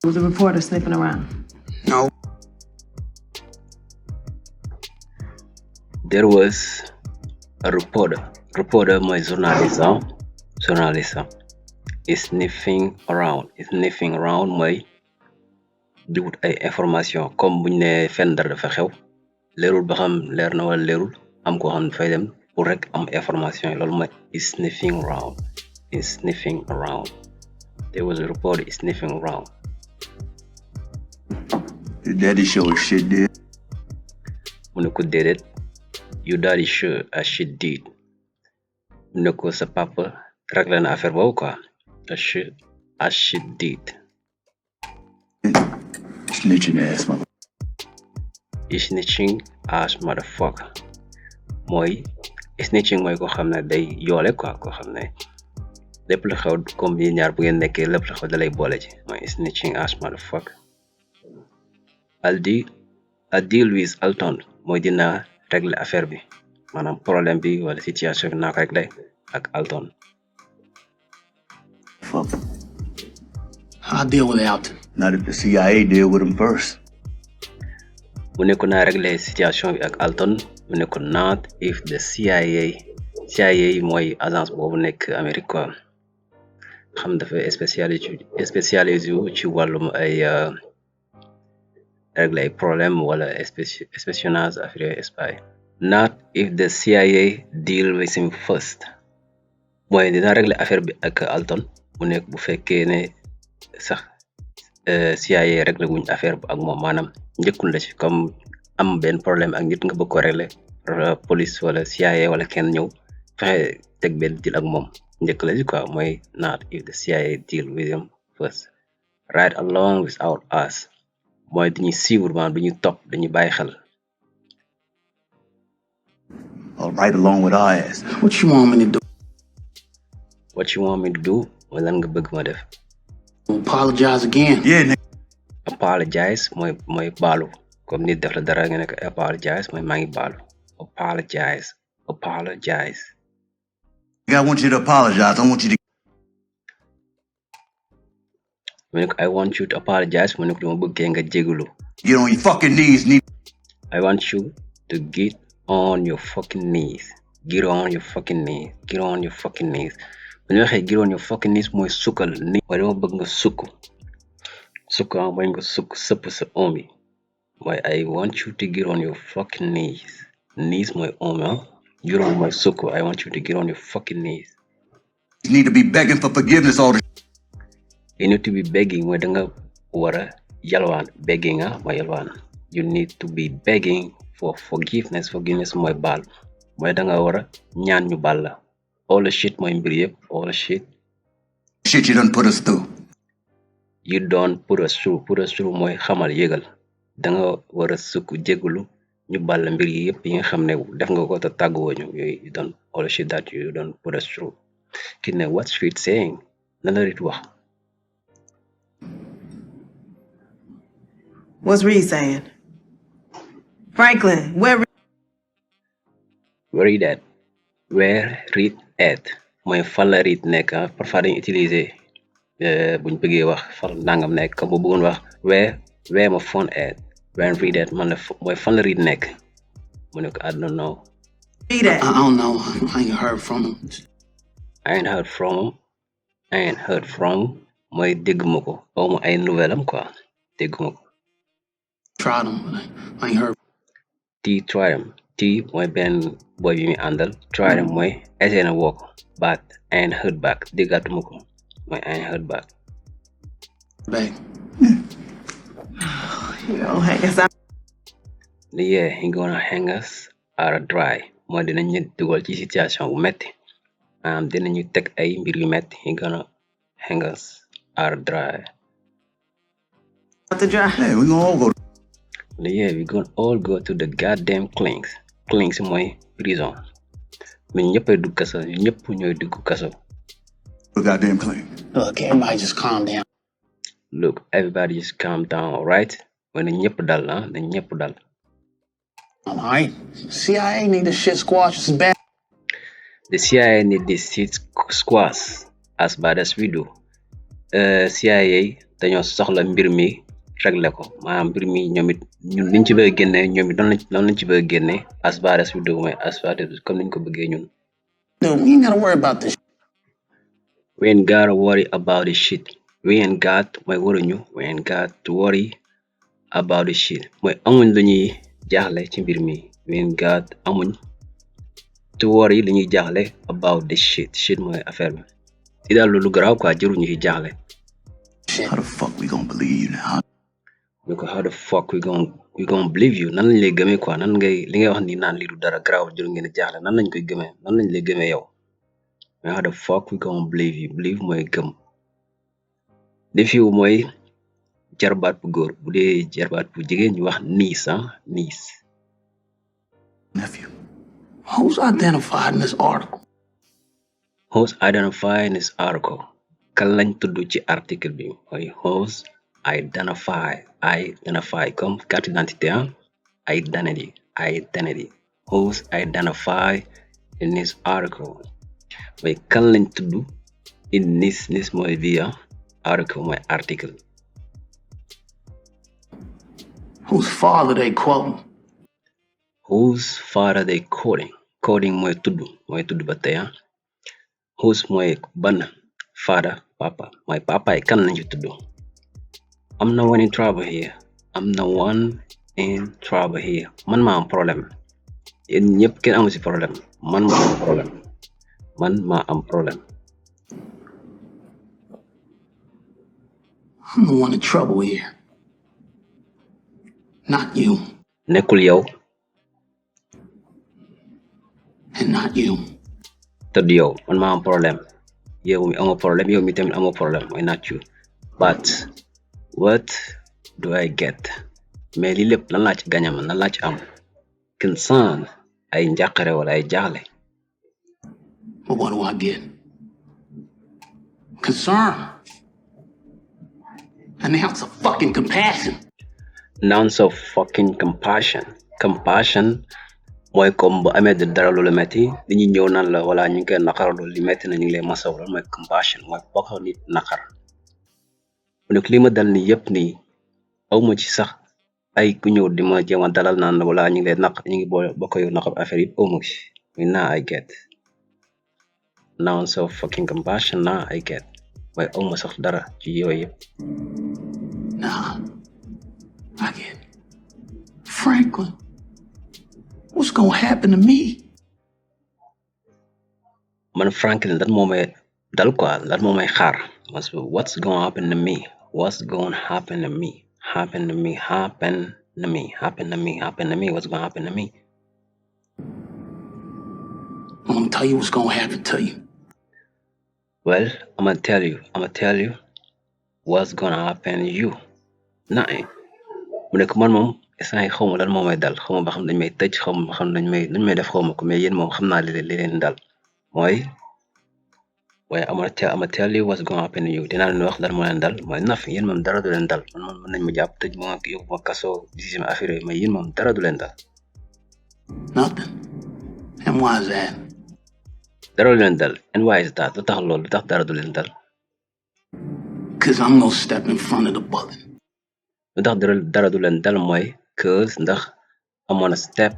Was a reporter sniffing around? No. There was a reporter. Reporter mooy journaliste ah. Journaliste is sniffing around. Sniffing around mooy di wut ay information comme buñ ne fenn dara dafa xew leerul ba xam leer na wala leerul am koo xam dafay dem pour rek am information yi loolu mooy is sniffing around. Is sniffing around. There was a reporter sniffing around. Your daddy sure as shit did. Mu ne ko déedéet. Your daddy sure as shit did. Mu ne ko sa papa réglé na affaire boobu quoi. As shit did. Snitching ass mother. Snitching ass motherfucker. Mooy snitching mooy koo xam ne day yoole quoi koo xam ne lépp lu xew comme yi ñaar bu ngeen nekkee lépp lu xew da lay boole ci mooy snitching ass motherfucker. I'll deal with Alton mooy dina régler affaire bi maanaam problème bi wala situation bi naa ko régler ak Alton. Fuck. I'll deal with Alton. Not if the CIA deal with him first. Mu ne ko naa régler situation bi ak Alton mu ne ko not if the CIA mooy agence boobu nekk Amérique quoi xam dafa spécialisé wu ci wàllum ay régler ay problème wala espionnage affaire spy. Not if the CIA deal with him first mooy dina régler affaire bi ak Alton mu nekk bu fekkee ne sax CIA régler wuñ affaire bi ak moom maanaam njëkkul la ci comme am benn problème ak nit nga bëgg ko régler police wala CIA wala kenn ñëw fexe teg benn deal ak moom njëkk la ci quoi mooy not if the CIA deal with him first. Right along without us mooy dañuy suivre maanaam dañuy topp dañuy bàyyi xel. All right along with our ass. What you want me to do? What you want me to do mooy lan nga bëgg ma def. Apologize again. Yeah, nigga. Apologize mooy baalu comme nit def la dara nga ne ko apologize mooy maa ngi baalu. Apologize. I want you to apologize. I want you to. mu ne ko I want you to apologize mu ne ko dama bëggee nga jégalu. Get on your fucking knees, nigga. I want you to get on your fucking knees. Get on your fucking knees. Get on your fucking knees. bu ñu waxee get on your fucking knees mooy sukkal ni mooy dama bëgg nga sukk mooy nga sukk sëpp sa oom yi mooy I want you to get on your fucking knees. Knees mooy oom juróom mooy sukk. I want you to get on your fucking knees. You need to be begging for forgiveness all the. You need to be begging mooy danga war a yalwaan begging mooy yalwaan. You need to be begging for forgiveness. Forgiveness mooy baal mooy danga war a ñaan ñu baal la. All the shit mooy mbir yëpp all the shit. Shit you done put us through. You don't put us through. Put us through mooy xamal yëgal danga war a sukk jégalu ñu baal la mbir yi yëpp yi nga xam ne def nga ko te tàgguwoo ñu yooyu you don't all the shit that you don't put us through. Ki ne what's Reed saying lan la Reed wax. What's Reed saying? Franklin, where Reed at. Where Reed at mooy fan la Reed nekk parfois dañu utiliser buñ bëggee wax fan nangam nekk comme bu bëggoon wax where ma phone at. Where Reed at man la mooy fan la Reed nekk mu ne ko I don't know. Reed at? I don't know. I ain't heard from him. I ain't heard from mooy dégguma ko aw ma ay nouvelle am quoi dégguma ko. Tried him, but I ain't heard. Try him. Mooy benn boy bi muy àndal. Try him mooy essayé na woo ko but I ain't heard back déggatuma ko mooy I ain't heard back. Back. You know, hang us out. Yeah, he gonna hang us out dry mooy dinañu dugal ci situation bu metti dinañu teg ay mbir yu metti he gonna hang us out dry. Out to dry. Hey, we gonna all go. Yeah, we gonna all go to the goddamn clings mooy prison ñun ñëppay dugg kaso ñun ñëpp ñooy dugg kaso. The goddamn clean. Look, everybody just calm down. Look, everybody just calm down, all right? When the ñëpp dal na ñëpp dal. All right. CIA need this shit squashed as bad. The CIA need this shit squashed as bad as we do. CIA dañoo soxla mbir mi réglé ko maanaam mbir mi ñoom it ñun liñ ci bëgg a génnee ñoom it noonu lañ ci bëgg a génnee as far as we do mooy as far as comme niñ ko bëggee ñun. Dude, we ain't gotta worry about this. We ain't gotta worry about this shit. We ain't got mooy waruñu. We ain't got to worry about this shit mooy amuñ lu ñuy jaaxle ci mbir mi. We ain't got amuñ to worry li ñuy jaaxle about this shit. Shit mooy affaire bi. ci daal lu garaaw quoi jëruñu ci jaaxle. How the fuck we gonna believe you now? Because how the fuck we gonna believe you nan lañ lay gëmee quoi nan ngay li ngay wax ni naan lii du dara garaaw jëru ngeen a jaaxle nan lañ koy gëmee nan lañ lay gëmee yow mais how the fuck we gonna believe you believe mooy gëm defiw mooy jarbaat bu góor bu dee jarbaat bu jigéen ñu wax niis niis. Nephew. Who's identified in this article? Who's identified in this article kan lañ tudd ci article bi mooy who's identify comme carte d'identité identity who's identified in this article mooy kan lañ tudd in this mooy via article mooy article. Whose father they quoting? Whose father they quoting mooy tudd ba tey whose mooy ban father papa mooy papa yi kan lañ ci tudd. I'm no one in trouble here. Man maa am problème yéen ñëpp kenn amu ci problème man maa am problème. I'm the one in trouble here. Not you. Nekkul yow. And not you. Tëdd yow man maa am problème yow mi amoo problème yow mi tamit amoo problème mooy not you. But what do I get mais lii lépp lan laa ci gañam lan laa ci am concern ay njàqare wala ay jaaxle. But what do I get? Concern. An ounce of fucking compassion. An ounce of fucking compassion mooy comme bu amee dara lu la metti li ñuy ñëw naan la wala ñu ngi koy naqarlu li metti na ñu ngi lay masaw loolu mooy compassion mooy bokk nit naqar. mu nekk li ma dal ni yëpp nii awma ci sax ay ku ñëw di ma jéem a dalal naan la wala ñu ngi lay ñu ngi bokk yow naqar affaire yi awma ci mais naa I get an ounce of fucking compassion naa I get mooy awma sax dara ci yooyu yëpp. Nah, I get it. Franklin, what's gonna happen to me? Man Franklin lan moo may dal quoi lan moo may xaar what's gonna happen to me what's gonna happen to me what's gonna happen to me. I'm gonna tell you what's gonna happen to you. Well, I'm gonna tell you what's gonna happen to you. Nothing. mu nekk man moom instant yi xawma lan moo may dal xawma ba xam dañ may tëj xawma ba xam dañ may def xawma ko mais yéen moom xam naa li leen dal mooy waaye I'm gonna tell you what's gonna happen to you dinaa leen wax lan moo leen dal mooy naf yéen moom dara du leen dal man moom mën nañ ma jàpp tëj ma yóbbu ma kaso disima affaire yi mais yéen moom dara du leen dal. Nothing. And why is that? Dara du leen dal and why is that lu tax loolu lu tax dara du leen dal. Cause I'm gonna step in front of the bullet. lu tax dara du leen dal mooy cause ndax I'm gonna step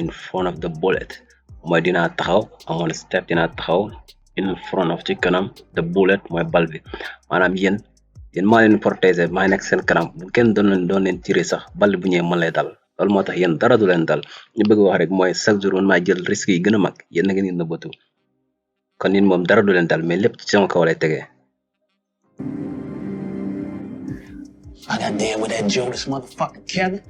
in front of the bullet mooy dinaa taxaw in front of ci kanam the bullet mooy bal bi maanaam yéen maa leen protéger maa nekk seen kanam bu kenn doon leen tiré sax bal bu ñëwee mën lay dal loolu moo tax yéen dara du leen dal ñu bëgg wax rek mooy chaque jour man maa jël risque yi gën a mag yéen na ngeen di nëbbatu kon yéen moom dara du leen dal mais lépp ci sama kaw lay tegee. Like I did with that Judas motherfucker Kevin.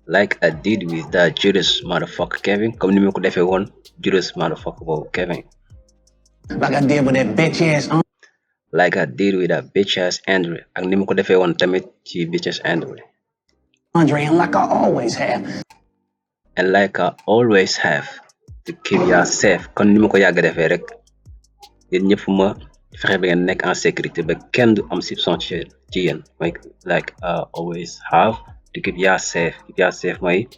Like I did with that Judas motherfucker Kevin comme ni ma ko defee woon Judas motherfucker boobu Kevin. Like I did with that bitch ass Andrew ak ni ma ko defee woon tamit ci bitch ass Andrew. Andre, and like I always have. To keep you safe kon ni ma ko yàgg defee rek yéen ñëpp ma fexe ba ngeen nekk en sécurité ba kenn du am soupçon ci yéen like I always have to keep you safe mooy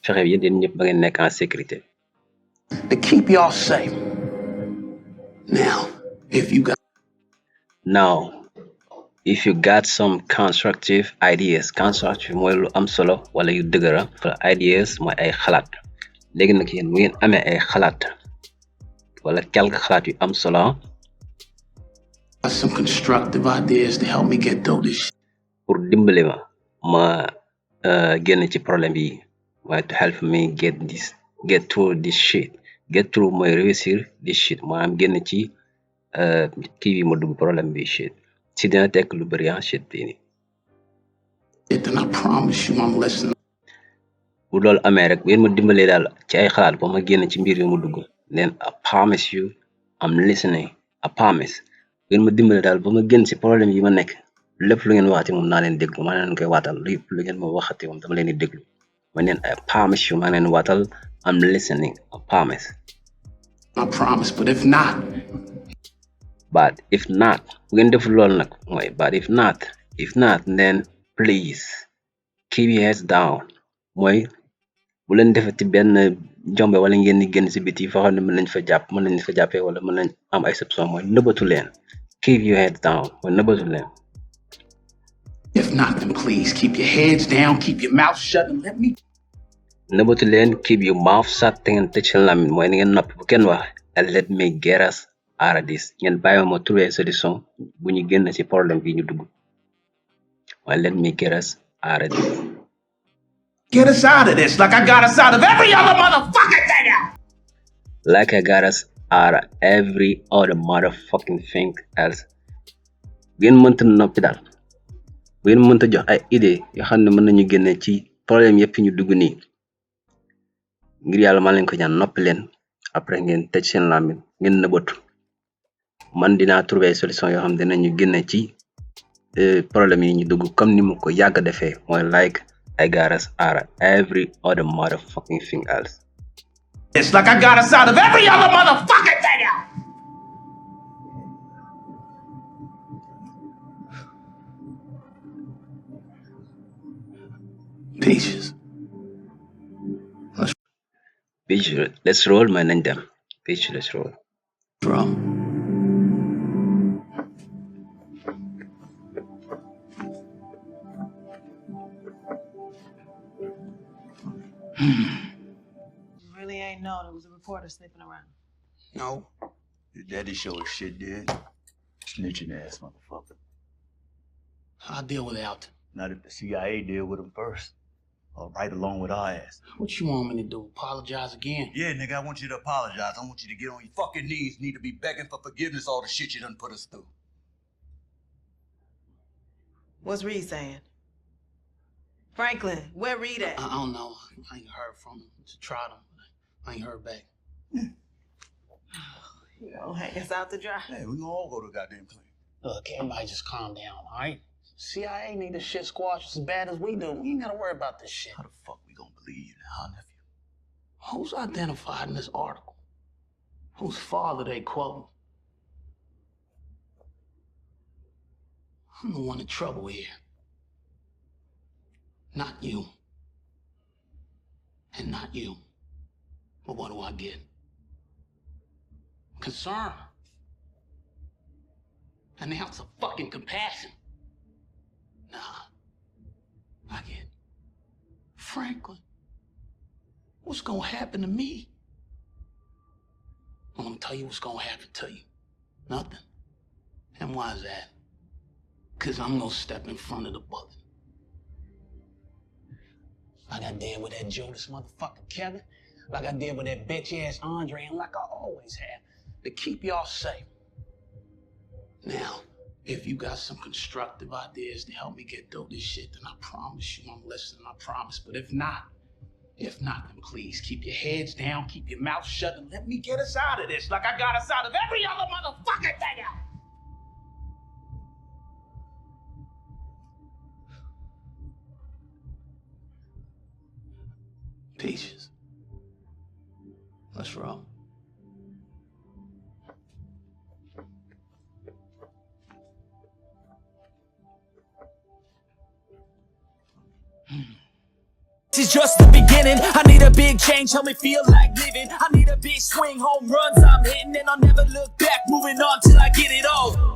fexe yéen ñëpp ba ngeen nekk en sécurité. To keep y'all safe. Now, if you got Now, if you got some constructive ideas, constructive mooy lu am solo wala yu dëgëra, ideas mooy ay xalaat. Léegi nag yéen mu ngeen amee ay xalaat wala quelques xalaat yu am solo Got some constructive ideas to help me get through this shit. pour dimbali ma génn ci problème yi, waaye to help me get through this shit. Get through mooy réussir this shit, maanaam génn ci kii bi ma dugg problème bi shit. Si dina tekk lu bëri shit bii nii. Then I promise you I'm listening. Bu loolu amee rek bu ngeen ma dimbalee daal ci ay xalaat ba ma génn ci mbir yu mu dugg, then I promise you I'm listening. I promise bu ngeen ma dimbalee daal ba ma génn ci problème yi ma nekk, lépp lu ngeen waxati moom naa leen déglu, maa leen koy waatal, lépp lu ngeen ma waxati moom dama leen di déglu. Ma neen I promise you maa leen waatal I'm listening. I promise. I promise, but if not, bu ngeen deful loolu nag mooy but if not then please keep your heads down. Mooy bu leen defati benn jombe wala ngeen di génn ci biti foo xam ne mën nañ fa jàppee wala mën nañ am ay soupçon, mooy nëbbatu leen. Keep your heads down mooy nëbbatu leen. if not, then please keep your heads down, keep your mouth shut, and let me. Nëbbatu leen, keep your mouth shut, te ngeen tëj seen làmmiñ, mooy ni ngeen noppi bu kenn wax, and let me get us out of this. Ngeen bàyyi ma trouver solution bu ñu génn ci problème bi ñu dugg. Waaye let me get us out of this. Get us out of this like I got us out of every other motherfucking thing out. Like I got us out of every other motherfucking thing else. Bu ngeen mënta noppi daal, bu ngeen mënta jox ay idée yoo xam ne mën nañu génne ci problème yëpp ñu dugg nii, ngir yàlla maa leen ko ñaan noppi leen, après ngeen tëj seen làmmiñ ngeen nëbbatu. Man dinaa trouver solution yoo xam ne dinañu génne ci problème yi ñu dugg comme ni mu ko yàgg defee, mooy like I got us out of every other motherfucking thing else. It's like I got us out of every other motherfucking thing out. Peaches. Bitch, let's roll, man, nañ dem. Bitch, let's roll. Drum. You really ain't know there was a reporter sniffing around. No. Your daddy show his shit, did. Snitching ass motherfucker. I'll deal with Alton. Not if the CIA deal with him first. Or right along with our ass. What you want me to do? Apologize again? Yeah, nigga, I want you to apologize. I want you to get on your fucking knees. You need to be begging for forgiveness all the shit you done put us through. What's Reed saying? Franklin, where Reed at? I don't know. I ain't heard from him. Just tried him. I ain't heard back. You gonna hang us out to dry? Hey, we gonna all go to the goddamn clinic. Look, everybody just calm down, all right? CIA need this shit squashed as bad as we do. We ain't gotta worry about this shit. How the fuck we gonna believe you now, nephew? Who's identified in this article? Whose father they quote? I'm the one in trouble here. Not you. And not you. But what do I get? Concern. An ounce of fucking compassion. Nah. I get Franklin. What's gonna happen to me? I'm gonna tell you what's gonna happen to you. Nothing. And why is that? Cause I'm gonna step in front of the bullet. Like I did with that Judas motherfucker Kevin. Like I did with that bitch ass Andre, and like I always have, to keep y'all safe. Now, if you got some constructive ideas to help me get through this shit, then I promise you I'm listening, I promise. But if not, then please keep your heads down, keep your mouth shut, and let me get us out of this like I got us out of every other motherfucking thing out. Peaches. Let's roll. This is just the beginning. I need a big change, help me feel like living. I need a big swing, home runs I'm hitting, and I'll never look back, moving on till I get it all.